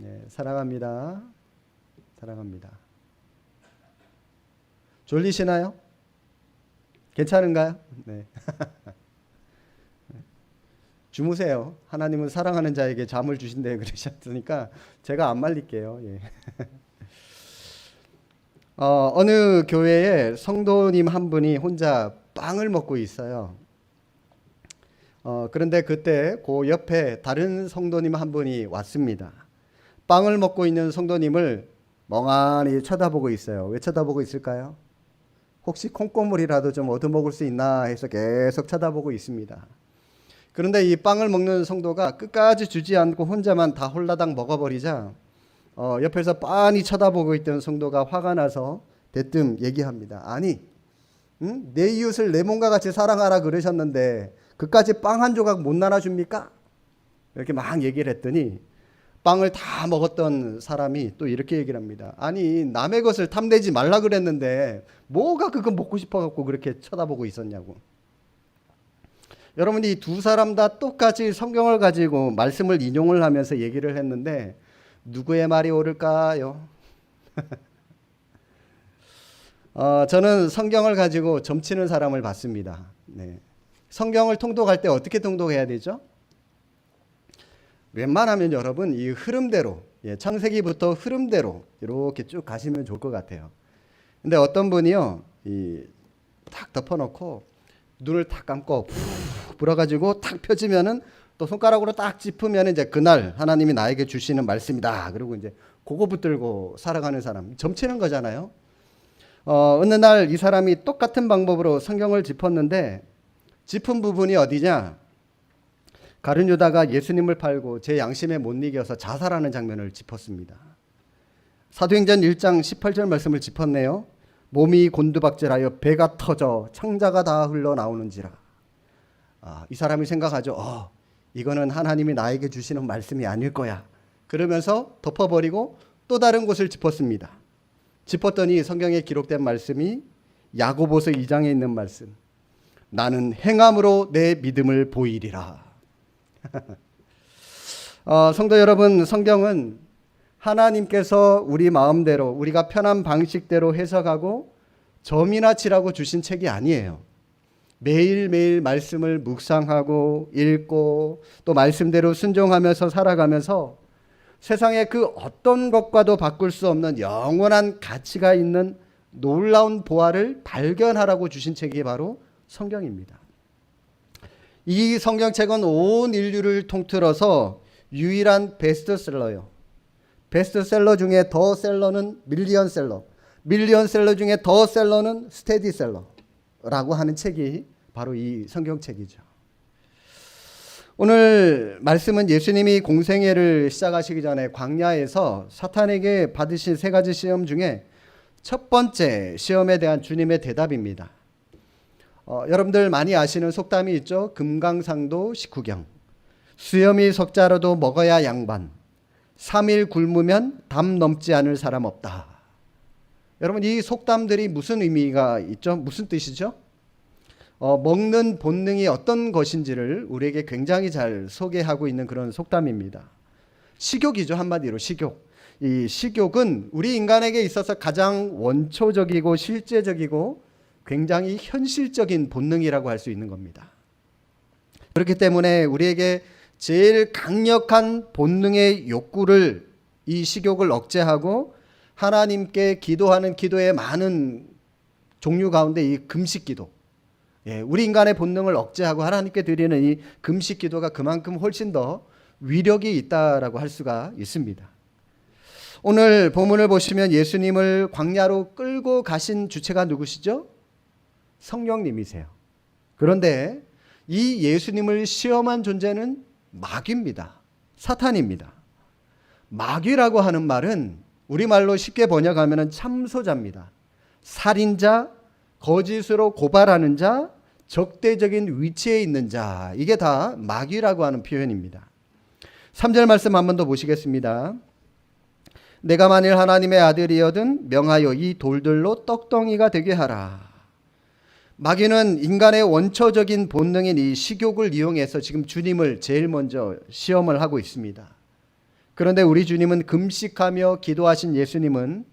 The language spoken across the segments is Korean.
네, 사랑합니다. 사랑합니다. 졸리시나요? 괜찮은가요? 네. 주무세요. 하나님은 사랑하는 자에게 잠을 주신대 그러셨으니까 제가 안 말릴게요. 예. 어느 교회에 성도님 한 분이 혼자 빵을 먹고 있어요. 그런데 그때 그 옆에 다른 성도님 한 분이 왔습니다. 빵을 먹고 있는 성도님을 멍하니 쳐다보고 있어요. 왜 쳐다보고 있을까요? 혹시 콩고물이라도 좀 얻어먹을 수 있나 해서 계속 쳐다보고 있습니다. 그런데 이 빵을 먹는 성도가 끝까지 주지 않고 혼자만 다 홀라당 먹어버리자 옆에서 빤히 쳐다보고 있던 성도가 화가 나서 대뜸 얘기합니다. 아니, 응? 내 이웃을 내 몸과 같이 사랑하라 그러셨는데 그까지 빵 한 조각 못 나눠줍니까? 이렇게 막 얘기를 했더니 빵을 다 먹었던 사람이 또 이렇게 얘기를 합니다. 아니, 남의 것을 탐내지 말라 그랬는데 뭐가 그거 먹고 싶어갖고 그렇게 쳐다보고 있었냐고. 여러분, 이 두 사람 다 똑같이 성경을 가지고 말씀을 인용을 하면서 얘기를 했는데 누구의 말이 옳을까요? 저는 성경을 가지고 점치는 사람을 봤습니다. 네. 성경을 통독할 때 어떻게 통독해야 되죠? 웬만하면 여러분 이 흐름대로, 창세기부터 흐름대로 이렇게 쭉 가시면 좋을 것 같아요. 근데 어떤 분이요, 탁 덮어놓고 눈을 탁 감고 푹 불어가지고 탁 펴지면은 또 손가락으로 딱 짚으면 이제 그날 하나님이 나에게 주시는 말씀이다. 그리고 이제 그거 붙들고 살아가는 사람, 점치는 거잖아요. 어느 날 이 사람이 똑같은 방법으로 성경을 짚었는데 짚은 부분이 어디냐? 가룟 유다가 예수님을 팔고 제 양심에 못 이겨서 자살하는 장면을 짚었습니다. 사도행전 1장 18절 말씀을 짚었네요. 몸이 곤두박질하여 배가 터져 창자가 다 흘러나오는지라. 이 사람이 생각하죠. 이거는 하나님이 나에게 주시는 말씀이 아닐 거야. 그러면서 덮어버리고 또 다른 곳을 짚었습니다. 짚었더니 성경에 기록된 말씀이 야고보서 2장에 있는 말씀. 나는 행함으로 내 믿음을 보이리라. 성도 여러분, 성경은 하나님께서 우리 마음대로 우리가 편한 방식대로 해석하고 점이나 칠하고 주신 책이 아니에요. 매일매일 말씀을 묵상하고 읽고 또 말씀대로 순종하면서 살아가면서 세상의 그 어떤 것과도 바꿀 수 없는 영원한 가치가 있는 놀라운 보화를 발견하라고 주신 책이 바로 성경입니다. 이 성경책은 온 인류를 통틀어서 유일한 베스트셀러예요. 베스트셀러 중에 더 셀러는 밀리언셀러, 밀리언셀러 중에 더 셀러는 스테디셀러라고 하는 책이 바로 이 성경책이죠. 오늘 말씀은 예수님이 공생애를 시작하시기 전에 광야에서 사탄에게 받으신 세 가지 시험 중에 첫 번째 시험에 대한 주님의 대답입니다. 여러분들 많이 아시는 속담이 있죠. 금강산도 식후경, 수염이 석자라도 먹어야 양반, 3일 굶으면 담 넘지 않을 사람 없다. 여러분, 이 속담들이 무슨 의미가 있죠? 무슨 뜻이죠? 먹는 본능이 어떤 것인지를 우리에게 굉장히 잘 소개하고 있는 그런 속담입니다. 식욕이죠. 한마디로 식욕. 이 식욕은 우리 인간에게 있어서 가장 원초적이고 실제적이고 굉장히 현실적인 본능이라고 할 수 있는 겁니다. 그렇기 때문에 우리에게 제일 강력한 본능의 욕구를, 이 식욕을 억제하고 하나님께 기도하는 기도의 많은 종류 가운데 이 금식 기도, 우리 인간의 본능을 억제하고 하나님께 드리는 이 금식 기도가 그만큼 훨씬 더 위력이 있다라고 할 수가 있습니다. 오늘 본문을 보시면 예수님을 광야로 끌고 가신 주체가 누구시죠? 성령님이세요. 그런데 이 예수님을 시험한 존재는 마귀입니다. 사탄입니다. 마귀라고 하는 말은 우리말로 쉽게 번역하면 참소자입니다. 살인자, 거짓으로 고발하는 자, 적대적인 위치에 있는 자, 이게 다 마귀라고 하는 표현입니다. 3절 말씀 한 번 더 보시겠습니다. 내가 만일 하나님의 아들이여든 명하여 이 돌들로 떡덩이가 되게 하라. 마귀는 인간의 원초적인 본능인 이 식욕을 이용해서 지금 주님을 제일 먼저 시험을 하고 있습니다. 그런데 우리 주님은 금식하며 기도하신 예수님은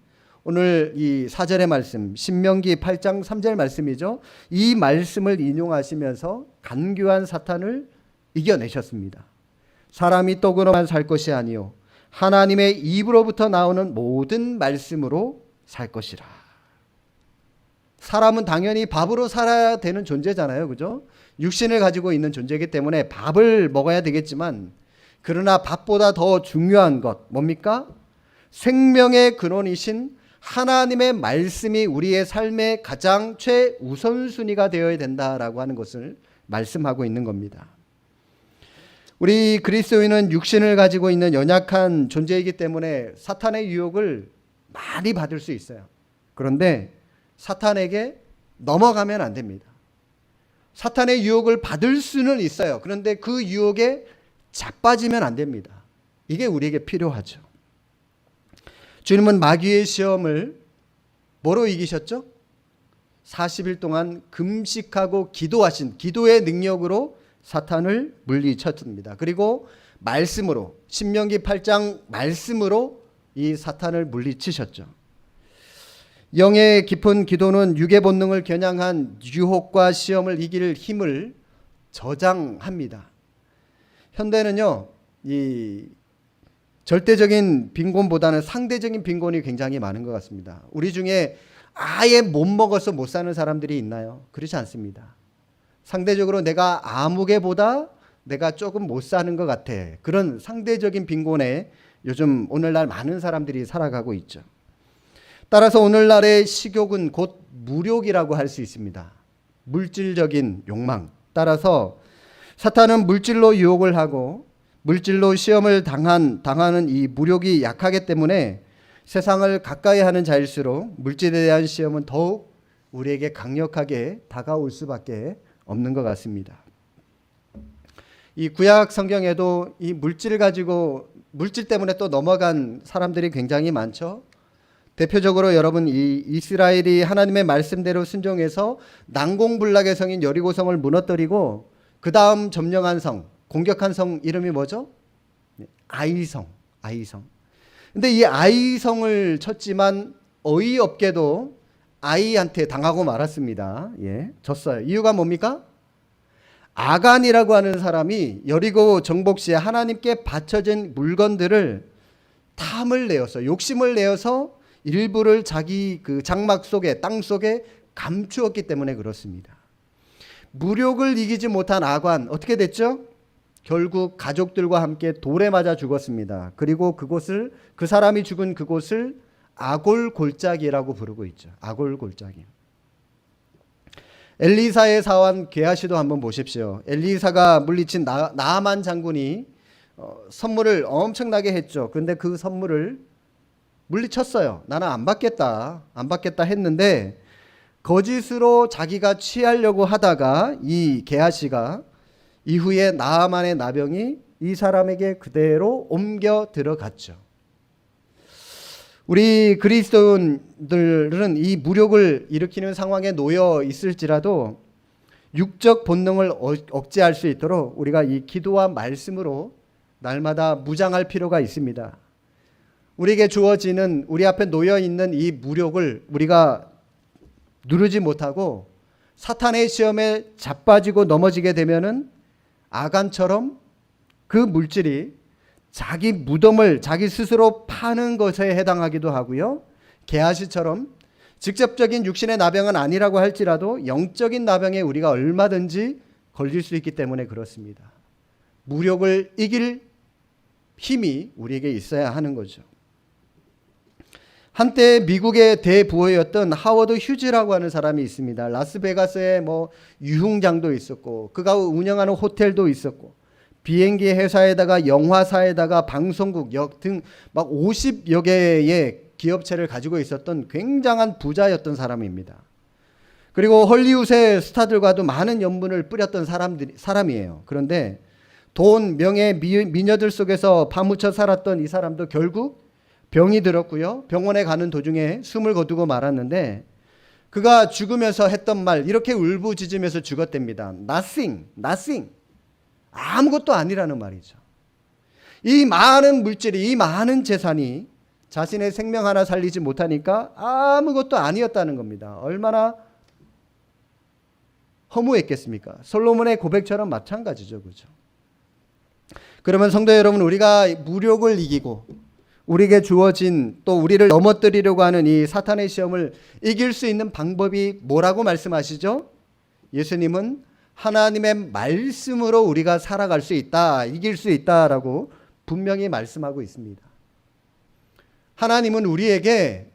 오늘 이 4절의 말씀, 신명기 8장 3절 말씀이죠. 이 말씀을 인용하시면서 간교한 사탄을 이겨내셨습니다. 사람이 떡으로만 살 것이 아니요 하나님의 입으로부터 나오는 모든 말씀으로 살 것이라. 사람은 당연히 밥으로 살아야 되는 존재잖아요. 그죠? 육신을 가지고 있는 존재이기 때문에 밥을 먹어야 되겠지만, 그러나 밥보다 더 중요한 것 뭡니까? 생명의 근원이신 하나님의 말씀이 우리의 삶의 가장 최우선순위가 되어야 된다라고 하는 것을 말씀하고 있는 겁니다. 우리 그리스도인은 육신을 가지고 있는 연약한 존재이기 때문에 사탄의 유혹을 많이 받을 수 있어요. 그런데 사탄에게 넘어가면 안 됩니다. 사탄의 유혹을 받을 수는 있어요. 그런데 그 유혹에 자빠지면 안 됩니다. 이게 우리에게 필요하죠. 주님은 마귀의 시험을 뭐로 이기셨죠? 40일 동안 금식하고 기도하신 기도의 능력으로 사탄을 물리쳤습니다. 그리고 말씀으로, 신명기 8장 말씀으로 이 사탄을 물리치셨죠. 영의 깊은 기도는 육의 본능을 겨냥한 유혹과 시험을 이길 힘을 저장합니다. 현대는요, 이 절대적인 빈곤보다는 상대적인 빈곤이 굉장히 많은 것 같습니다. 우리 중에 아예 못 먹어서 못 사는 사람들이 있나요? 그렇지 않습니다. 상대적으로 내가 아무개보다 내가 조금 못 사는 것 같아. 그런 상대적인 빈곤에 요즘 오늘날 많은 사람들이 살아가고 있죠. 따라서 오늘날의 식욕은 곧 무욕이라고 할 수 있습니다. 물질적인 욕망. 따라서 사탄은 물질로 유혹을 하고 물질로 시험을 당하는 이 무욕이 약하기 때문에 세상을 가까이 하는 자일수록 물질에 대한 시험은 더욱 우리에게 강력하게 다가올 수밖에 없는 것 같습니다. 이 구약 성경에도 이 물질 때문에 또 넘어간 사람들이 굉장히 많죠. 대표적으로 여러분, 이 이스라엘이 하나님의 말씀대로 순종해서 난공불락의 성인 여리고성을 무너뜨리고 그 다음 점령한 성, 공격한 성 이름이 뭐죠? 아이성. 근데 이 아이성을 쳤지만 어이없게도 아이한테 당하고 말았습니다. 예, 졌어요. 이유가 뭡니까? 아간이라고 하는 사람이 여리고 정복 시에 하나님께 바쳐진 물건들을 탐을 내어서, 욕심을 내어서 일부를 자기 그 장막 속에, 땅 속에 감추었기 때문에 그렇습니다. 무력을 이기지 못한 아간, 어떻게 됐죠? 결국 가족들과 함께 돌에 맞아 죽었습니다. 그리고 그 사람이 죽은 그곳을 아골골짜기라고 부르고 있죠. 아골골짜기. 엘리사의 사환 게하시도 한번 보십시오. 엘리사가 물리친 나아만 장군이 선물을 엄청나게 했죠. 그런데 그 선물을 물리쳤어요. 나는 안 받겠다 했는데 거짓으로 자기가 취하려고 하다가 이 게하시가 이후에 나아만의 나병이 이 사람에게 그대로 옮겨 들어갔죠. 우리 그리스도인들은 이 무력을 일으키는 상황에 놓여 있을지라도 육적 본능을 억제할 수 있도록 우리가 이 기도와 말씀으로 날마다 무장할 필요가 있습니다. 우리에게 주어지는, 우리 앞에 놓여 있는 이 무력을 우리가 누르지 못하고 사탄의 시험에 자빠지고 넘어지게 되면은 아간처럼 그 물질이 자기 무덤을 자기 스스로 파는 것에 해당하기도 하고요. 게하시처럼 직접적인 육신의 나병은 아니라고 할지라도 영적인 나병에 우리가 얼마든지 걸릴 수 있기 때문에 그렇습니다. 무력을 이길 힘이 우리에게 있어야 하는 거죠. 한때 미국의 대부호였던 하워드 휴즈라고 하는 사람이 있습니다. 라스베가스에 유흥장도 있었고 그가 운영하는 호텔도 있었고 비행기 회사에다가 영화사에다가 방송국 등 막 50여 개의 기업체를 가지고 있었던 굉장한 부자였던 사람입니다. 그리고 헐리우드의 스타들과도 많은 연분을 뿌렸던 사람이에요. 그런데 돈, 명예, 미녀들 속에서 파묻혀 살았던 이 사람도 결국 병이 들었고요. 병원에 가는 도중에 숨을 거두고 말았는데 그가 죽으면서 했던 말 이렇게 울부짖으면서 죽었답니다. Nothing. 아무것도 아니라는 말이죠. 이 많은 물질이, 이 많은 재산이 자신의 생명 하나 살리지 못하니까 아무것도 아니었다는 겁니다. 얼마나 허무했겠습니까? 솔로몬의 고백처럼 마찬가지죠. 그죠? 그러면 성도 여러분, 우리가 무력을 이기고 우리에게 주어진, 또 우리를 넘어뜨리려고 하는 이 사탄의 시험을 이길 수 있는 방법이 뭐라고 말씀하시죠? 예수님은 하나님의 말씀으로 우리가 살아갈 수 있다, 이길 수 있다라고 분명히 말씀하고 있습니다. 하나님은 우리에게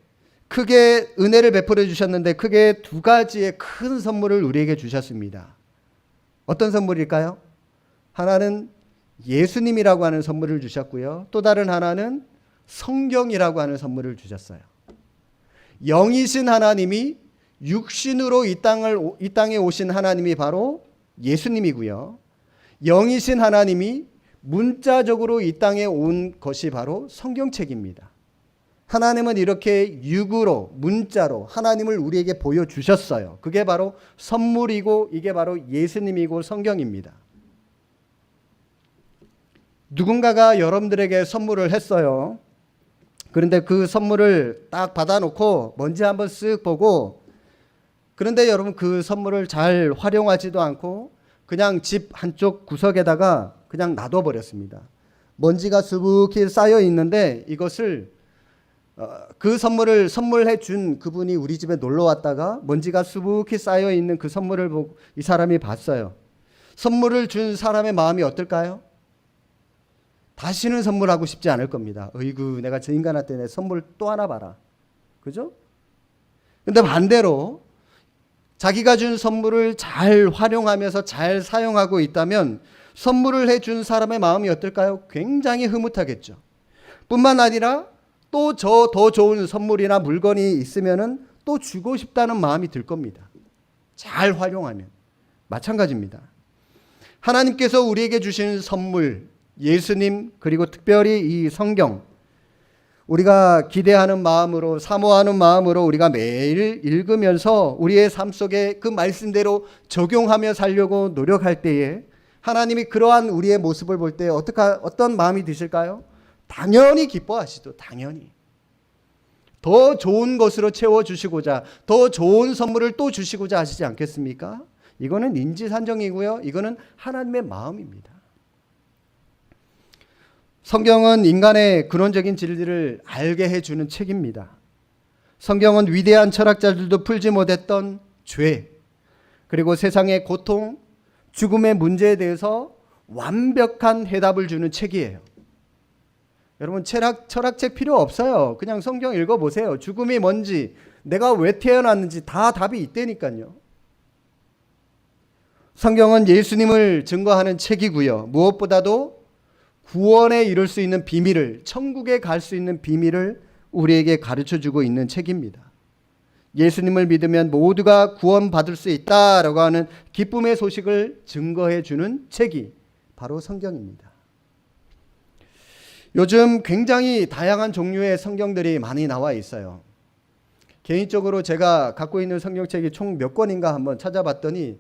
크게 은혜를 베풀어 주셨는데 크게 두 가지의 큰 선물을 우리에게 주셨습니다. 어떤 선물일까요? 하나는 예수님이라고 하는 선물을 주셨고요. 또 다른 하나는 성경이라고 하는 선물을 주셨어요. 영이신 하나님이 육신으로 이 땅에 오신 하나님이 바로 예수님이고요. 영이신 하나님이 문자적으로 이 땅에 온 것이 바로 성경책입니다. 하나님은 이렇게 육으로, 문자로 하나님을 우리에게 보여주셨어요. 그게 바로 선물이고 이게 바로 예수님이고 성경입니다. 누군가가 여러분들에게 선물을 했어요. 그런데 그 선물을 딱 받아놓고 먼지 한번 쓱 보고, 그런데 여러분 그 선물을 잘 활용하지도 않고 그냥 집 한쪽 구석에다가 그냥 놔둬버렸습니다. 먼지가 수북히 쌓여 있는데 이것을 그 선물을 선물해 준 그분이 우리 집에 놀러 왔다가 먼지가 수북히 쌓여 있는 그 선물을 보고 이 사람이 봤어요. 선물을 준 사람의 마음이 어떨까요? 다시는 선물하고 싶지 않을 겁니다. 어이구, 내가 저 인간한테 내 선물 또 하나 봐라. 그죠? 근데 반대로 자기가 준 선물을 잘 활용하면서 잘 사용하고 있다면 선물을 해준 사람의 마음이 어떨까요? 굉장히 흐뭇하겠죠. 뿐만 아니라 또 더 좋은 선물이나 물건이 있으면은 또 주고 싶다는 마음이 들 겁니다. 잘 활용하면. 마찬가지입니다. 하나님께서 우리에게 주신 선물, 예수님, 그리고 특별히 이 성경, 우리가 기대하는 마음으로, 사모하는 마음으로 우리가 매일 읽으면서 우리의 삶 속에 그 말씀대로 적용하며 살려고 노력할 때에 하나님이 그러한 우리의 모습을 볼 때 어떤 마음이 드실까요? 당연히 기뻐하시죠. 당연히. 더 좋은 것으로 채워주시고자, 더 좋은 선물을 또 주시고자 하시지 않겠습니까? 이거는 인지산정이고요. 이거는 하나님의 마음입니다. 성경은 인간의 근원적인 진리를 알게 해주는 책입니다. 성경은 위대한 철학자들도 풀지 못했던 죄, 그리고 세상의 고통, 죽음의 문제에 대해서 완벽한 해답을 주는 책이에요. 여러분 철학책 필요 없어요. 그냥 성경 읽어보세요. 죽음이 뭔지, 내가 왜 태어났는지 다 답이 있다니까요. 성경은 예수님을 증거하는 책이고요. 무엇보다도 구원에 이룰 수 있는 비밀을, 천국에 갈 수 있는 비밀을 우리에게 가르쳐주고 있는 책입니다. 예수님을 믿으면 모두가 구원받을 수 있다라고 하는 기쁨의 소식을 증거해 주는 책이 바로 성경입니다. 요즘 굉장히 다양한 종류의 성경들이 많이 나와 있어요. 개인적으로 제가 갖고 있는 성경책이 총 몇 권인가 한번 찾아봤더니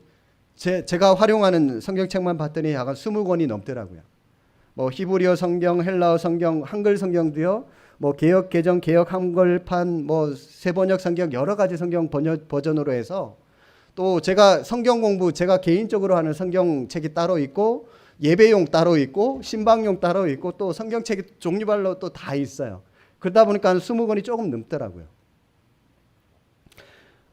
제가 활용하는 성경책만 봤더니 약간 20권이 넘더라고요. 뭐 히브리어 성경, 헬라어 성경, 한글 성경도요. 뭐 개역 개정, 개역 한글판, 뭐 새번역 성경, 여러 가지 성경 버전으로 해서, 또 제가 성경 공부, 제가 개인적으로 하는 성경책이 따로 있고, 예배용 따로 있고, 신방용 따로 있고, 또 성경책이 종류별로 또 다 있어요. 그러다 보니까 20권이 조금 넘더라고요.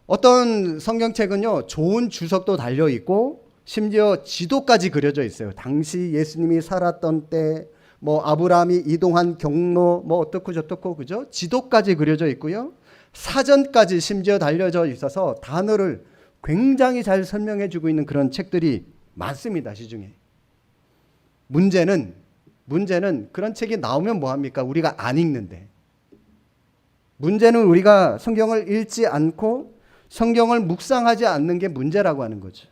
어떤 성경책은요, 좋은 주석도 달려 있고 심지어 지도까지 그려져 있어요. 당시 예수님이 살았던 때, 뭐 아브라함이 이동한 경로, 뭐 어떻고 저떻고, 그죠? 지도까지 그려져 있고요. 사전까지 심지어 달려져 있어서 단어를 굉장히 잘 설명해 주고 있는 그런 책들이 많습니다. 시중에. 문제는 그런 책이 나오면 뭐합니까? 우리가 안 읽는데. 문제는 우리가 성경을 읽지 않고 성경을 묵상하지 않는 게 문제라고 하는 거죠.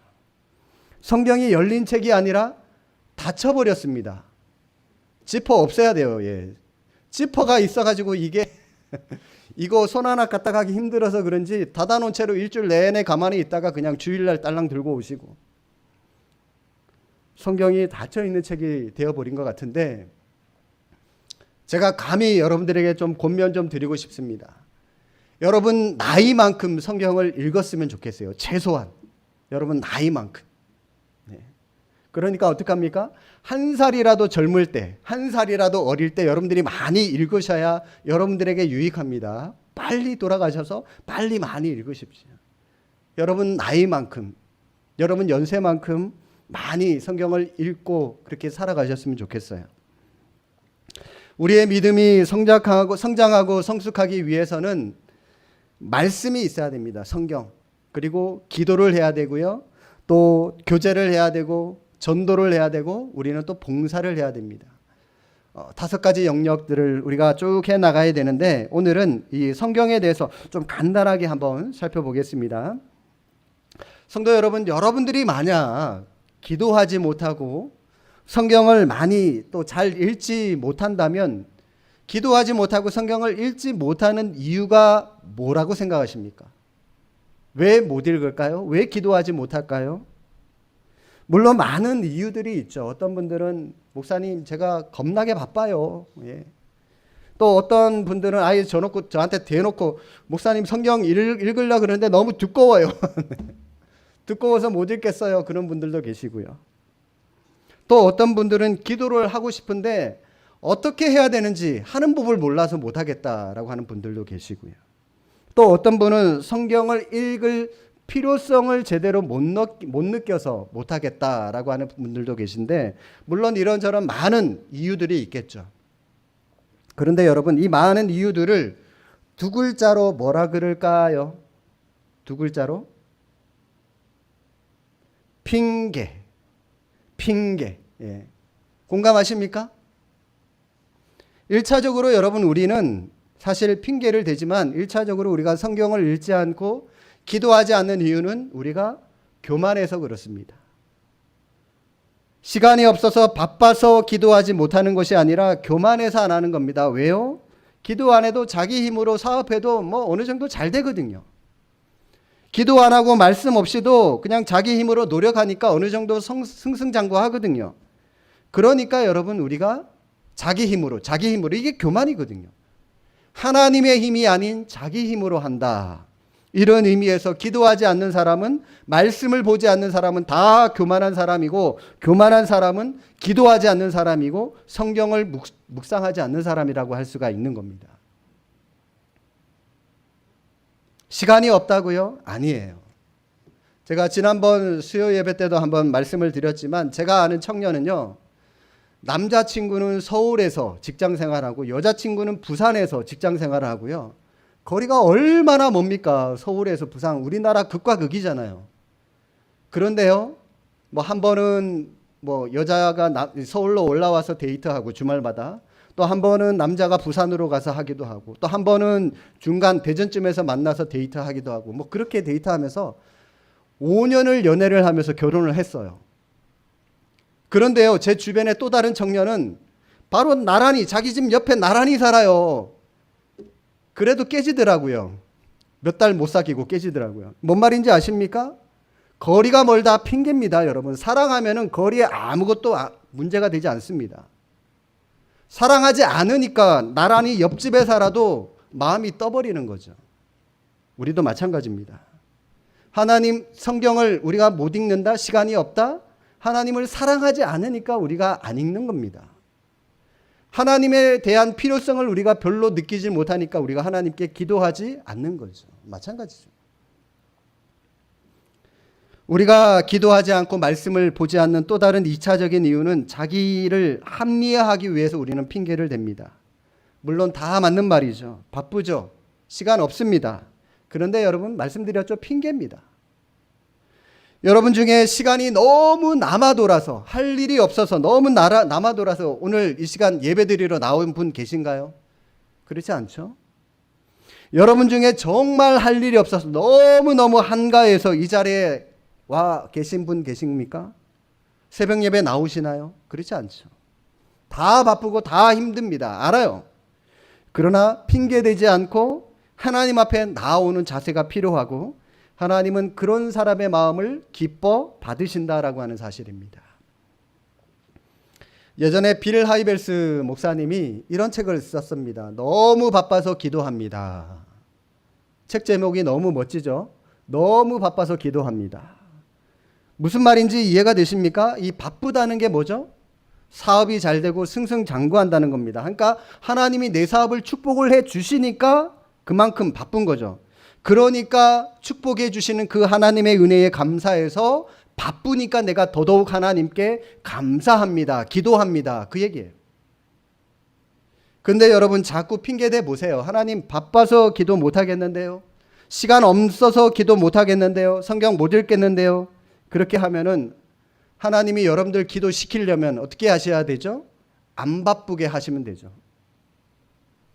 성경이 열린 책이 아니라 닫혀버렸습니다. 지퍼 없애야 돼요. 예. 지퍼가 있어가지고 이게 이거 손 하나 갖다 가기 힘들어서 그런지 닫아놓은 채로 일주일 내내 가만히 있다가 그냥 주일날 딸랑 들고 오시고, 성경이 닫혀있는 책이 되어버린 것 같은데, 제가 감히 여러분들에게 좀 권면 좀 드리고 싶습니다. 여러분 나이만큼 성경을 읽었으면 좋겠어요. 최소한 여러분 나이만큼. 네. 그러니까 어떡합니까? 한 살이라도 젊을 때, 한 살이라도 어릴 때 여러분들이 많이 읽으셔야 여러분들에게 유익합니다. 빨리 돌아가셔서 빨리 많이 읽으십시오. 여러분 나이만큼, 여러분 연세만큼 많이 성경을 읽고 그렇게 살아가셨으면 좋겠어요. 우리의 믿음이 성장하고 성숙하기 위해서는 말씀이 있어야 됩니다. 성경. 그리고 기도를 해야 되고요. 또 교제를 해야 되고 전도를 해야 되고 우리는 또 봉사를 해야 됩니다. 5가지 영역들을 우리가 쭉 해 나가야 되는데 오늘은 이 성경에 대해서 좀 간단하게 한번 살펴보겠습니다. 성도 여러분, 여러분들이 만약 기도하지 못하고 성경을 많이 또 잘 읽지 못한다면 기도하지 못하고 성경을 읽지 못하는 이유가 뭐라고 생각하십니까? 왜 못 읽을까요? 왜 기도하지 못할까요? 물론 많은 이유들이 있죠. 어떤 분들은 목사님 제가 겁나게 바빠요. 예. 또 어떤 분들은 아예 저한테 대놓고 목사님 성경 읽으려고 그러는데 너무 두꺼워요. 두꺼워서 못 읽겠어요. 그런 분들도 계시고요. 또 어떤 분들은 기도를 하고 싶은데 어떻게 해야 되는지 하는 법을 몰라서 못하겠다라고 하는 분들도 계시고요. 또 어떤 분은 성경을 읽을 필요성을 제대로 못 느껴서 못하겠다라고 하는 분들도 계신데 물론 이런저런 많은 이유들이 있겠죠. 그런데 여러분 이 많은 이유들을 2글자로 뭐라 그럴까요? 2글자로? 핑계. 예. 공감하십니까? 1차적으로 여러분 우리는 사실 핑계를 대지만 1차적으로 우리가 성경을 읽지 않고 기도하지 않는 이유는 우리가 교만해서 그렇습니다. 시간이 없어서 바빠서 기도하지 못하는 것이 아니라 교만해서 안 하는 겁니다. 왜요? 기도 안 해도 자기 힘으로 사업해도 뭐 어느 정도 잘 되거든요. 기도 안 하고 말씀 없이도 그냥 자기 힘으로 노력하니까 어느 정도 승승장구하거든요. 그러니까 여러분 우리가 자기 힘으로 이게 교만이거든요. 하나님의 힘이 아닌 자기 힘으로 한다. 이런 의미에서 기도하지 않는 사람은 말씀을 보지 않는 사람은 다 교만한 사람이고 교만한 사람은 기도하지 않는 사람이고 성경을 묵상하지 않는 사람이라고 할 수가 있는 겁니다. 시간이 없다고요? 아니에요. 제가 지난번 수요 예배 때도 한번 말씀을 드렸지만 제가 아는 청년은요. 남자친구는 서울에서 직장 생활하고 여자친구는 부산에서 직장 생활을 하고요. 거리가 얼마나 멉니까? 서울에서 부산, 우리나라 극과 극이잖아요. 그런데요, 뭐 한 번은 뭐 여자가 서울로 올라와서 데이트하고 주말마다 또 한 번은 남자가 부산으로 가서 하기도 하고 또 한 번은 중간 대전쯤에서 만나서 데이트하기도 하고 뭐 그렇게 데이트하면서 5년을 연애를 하면서 결혼을 했어요. 그런데요, 제 주변에 또 다른 청년은 바로 나란히 자기 집 옆에 나란히 살아요. 그래도 깨지더라고요. 몇 달 못 사귀고 깨지더라고요. 뭔 말인지 아십니까? 거리가 멀다 핑계입니다, 여러분. 사랑하면은 거리에 아무것도 문제가 되지 않습니다. 사랑하지 않으니까 나란히 옆집에 살아도 마음이 떠버리는 거죠. 우리도 마찬가지입니다. 하나님 성경을 우리가 못 읽는다? 시간이 없다? 하나님을 사랑하지 않으니까 우리가 안 읽는 겁니다. 하나님에 대한 필요성을 우리가 별로 느끼지 못하니까 우리가 하나님께 기도하지 않는 거죠. 마찬가지죠. 우리가 기도하지 않고 말씀을 보지 않는 또 다른 2차적인 이유는 자기를 합리화하기 위해서 우리는 핑계를 댑니다. 물론 다 맞는 말이죠. 바쁘죠. 시간 없습니다. 그런데 여러분 말씀드렸죠. 핑계입니다. 여러분 중에 시간이 너무 남아돌아서 할 일이 없어서 너무 남아돌아서 오늘 이 시간 예배드리러 나온 분 계신가요? 그렇지 않죠? 여러분 중에 정말 할 일이 없어서 너무너무 한가해서 이 자리에 와 계신 분 계십니까? 새벽 예배 나오시나요? 그렇지 않죠. 다 바쁘고 다 힘듭니다. 알아요. 그러나 핑계대지 않고 하나님 앞에 나오는 자세가 필요하고 하나님은 그런 사람의 마음을 기뻐 받으신다라고 하는 사실입니다. 예전에 빌 하이벨스 목사님이 이런 책을 썼습니다. 너무 바빠서 기도합니다. 책 제목이 너무 멋지죠? 너무 바빠서 기도합니다. 무슨 말인지 이해가 되십니까? 이 바쁘다는 게 뭐죠? 사업이 잘 되고 승승장구한다는 겁니다. 그러니까 하나님이 내 사업을 축복을 해 주시니까 그만큼 바쁜 거죠. 그러니까 축복해 주시는 그 하나님의 은혜에 감사해서 바쁘니까 내가 더더욱 하나님께 감사합니다. 기도합니다. 그 얘기예요. 근데 여러분 자꾸 핑계대 보세요. 하나님 바빠서 기도 못 하겠는데요. 시간 없어서 기도 못 하겠는데요. 성경 못 읽겠는데요. 그렇게 하면은 하나님이 여러분들 기도시키려면 어떻게 하셔야 되죠? 안 바쁘게 하시면 되죠.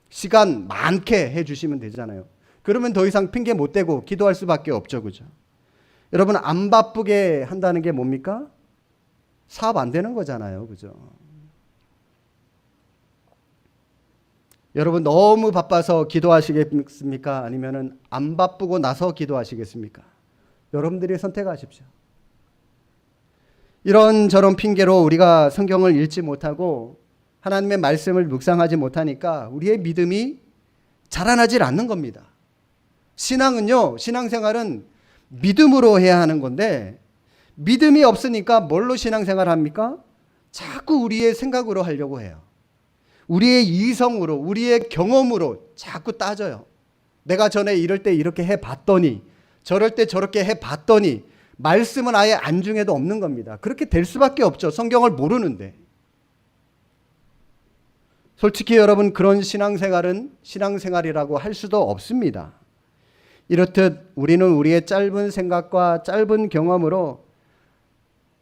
시간 많게 해주시면 되잖아요. 그러면 더 이상 핑계 못 대고 기도할 수밖에 없죠. 그죠? 여러분 안 바쁘게 한다는 게 뭡니까? 사업 안 되는 거잖아요. 그죠? 여러분 너무 바빠서 기도하시겠습니까? 아니면은 안 바쁘고 나서 기도하시겠습니까? 여러분들이 선택하십시오. 이런저런 핑계로 우리가 성경을 읽지 못하고 하나님의 말씀을 묵상하지 못하니까 우리의 믿음이 자라나질 않는 겁니다. 신앙은요, 신앙생활은 믿음으로 해야 하는 건데 믿음이 없으니까 뭘로 신앙생활 합니까? 자꾸 우리의 생각으로 하려고 해요. 우리의 이성으로, 우리의 경험으로 자꾸 따져요. 내가 전에 이럴 때 이렇게 해봤더니, 저럴 때 저렇게 해봤더니, 말씀은 아예 안중에도 없는 겁니다. 그렇게 될 수밖에 없죠. 성경을 모르는데. 솔직히 여러분 그런 신앙생활은 신앙생활이라고 할 수도 없습니다. 이렇듯 우리는 우리의 짧은 생각과 짧은 경험으로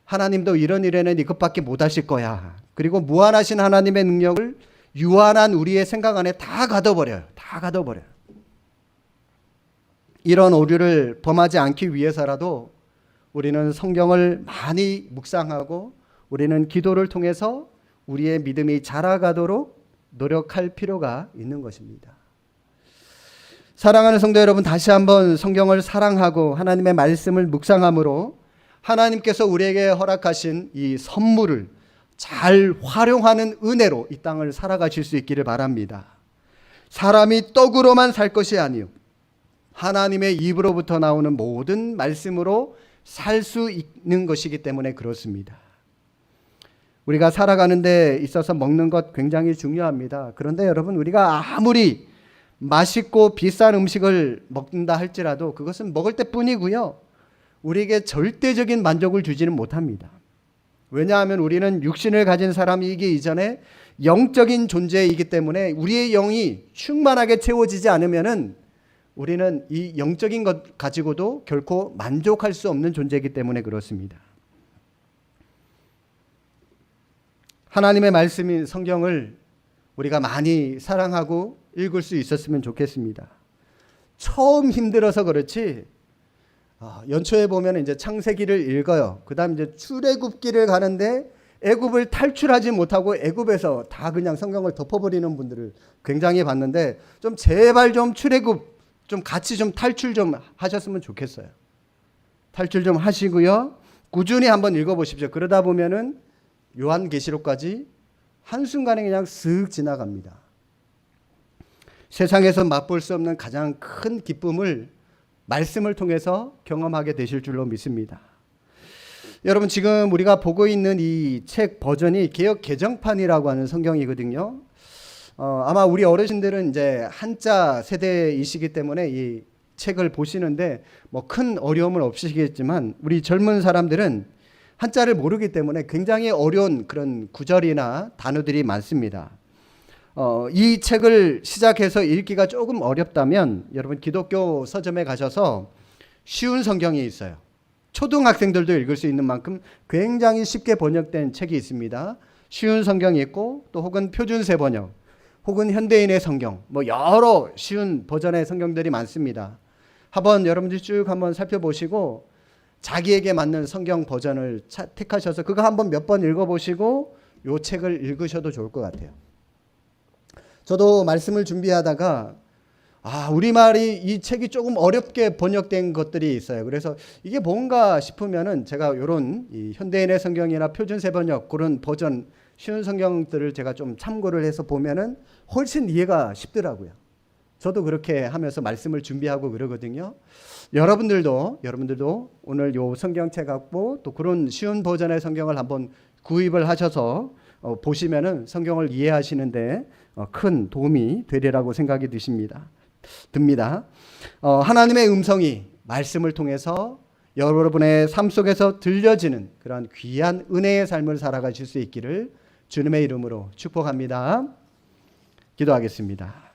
하나님도 이런 일에는 이것밖에 못하실 거야. 그리고 무한하신 하나님의 능력을 유한한 우리의 생각 안에 다 가둬버려요. 다 가둬버려요. 이런 오류를 범하지 않기 위해서라도 우리는 성경을 많이 묵상하고 우리는 기도를 통해서 우리의 믿음이 자라가도록 노력할 필요가 있는 것입니다. 사랑하는 성도 여러분, 다시 한번 성경을 사랑하고 하나님의 말씀을 묵상함으로 하나님께서 우리에게 허락하신 이 선물을 잘 활용하는 은혜로 이 땅을 살아가실 수 있기를 바랍니다. 사람이 떡으로만 살 것이 아니요 하나님의 입으로부터 나오는 모든 말씀으로 살 수 있는 것이기 때문에 그렇습니다. 우리가 살아가는 데 있어서 먹는 것 굉장히 중요합니다. 그런데 여러분 우리가 아무리 맛있고 비싼 음식을 먹는다 할지라도 그것은 먹을 때뿐이고요. 우리에게 절대적인 만족을 주지는 못합니다. 왜냐하면 우리는 육신을 가진 사람이기 이전에 영적인 존재이기 때문에 우리의 영이 충만하게 채워지지 않으면은 우리는 이 영적인 것 가지고도 결코 만족할 수 없는 존재이기 때문에 그렇습니다. 하나님의 말씀인 성경을 우리가 많이 사랑하고 읽을 수 있었으면 좋겠습니다. 처음 힘들어서 그렇지 연초에 보면 이제 창세기를 읽어요. 그다음 이제 출애굽기를 가는데 애굽을 탈출하지 못하고 애굽에서 다 그냥 성경을 덮어버리는 분들을 굉장히 봤는데 좀 제발 좀 출애굽 좀 같이 좀 탈출 좀 하셨으면 좋겠어요. 탈출 좀 하시고요. 꾸준히 한번 읽어보십시오. 그러다 보면은 요한계시록까지 한순간에 그냥 쓱 지나갑니다. 세상에서 맛볼 수 없는 가장 큰 기쁨을 말씀을 통해서 경험하게 되실 줄로 믿습니다. 여러분 지금 우리가 보고 있는 이 책 버전이 개역 개정판이라고 하는 성경이거든요. 아마 우리 어르신들은 이제 한자 세대이시기 때문에 이 책을 보시는데 뭐 큰 어려움은 없으시겠지만 우리 젊은 사람들은 한자를 모르기 때문에 굉장히 어려운 그런 구절이나 단어들이 많습니다. 이 책을 시작해서 읽기가 조금 어렵다면 여러분 기독교 서점에 가셔서 쉬운 성경이 있어요. 초등학생들도 읽을 수 있는 만큼 굉장히 쉽게 번역된 책이 있습니다. 쉬운 성경이 있고 또 혹은 표준세 번역 혹은 현대인의 성경 뭐 여러 쉬운 버전의 성경들이 많습니다. 한번 여러분들 쭉 한번 살펴보시고 자기에게 맞는 성경 버전을 택하셔서 그거 한번 몇 번 읽어보시고 이 책을 읽으셔도 좋을 것 같아요. 저도 말씀을 준비하다가 우리말이 이 책이 조금 어렵게 번역된 것들이 있어요. 그래서 이게 뭔가 싶으면은 제가 이런 이 현대인의 성경이나 표준세 번역 그런 버전 쉬운 성경들을 제가 좀 참고를 해서 보면은 훨씬 이해가 쉽더라고요. 저도 그렇게 하면서 말씀을 준비하고 그러거든요. 여러분들도 오늘 요 성경책 갖고 또 그런 쉬운 버전의 성경을 한번 구입을 하셔서 보시면은 성경을 이해하시는데 큰 도움이 되리라고 생각이 듭니다. 하나님의 음성이 말씀을 통해서 여러분의 삶 속에서 들려지는 그런 귀한 은혜의 삶을 살아가실 수 있기를 주님의 이름으로 축복합니다. 기도하겠습니다.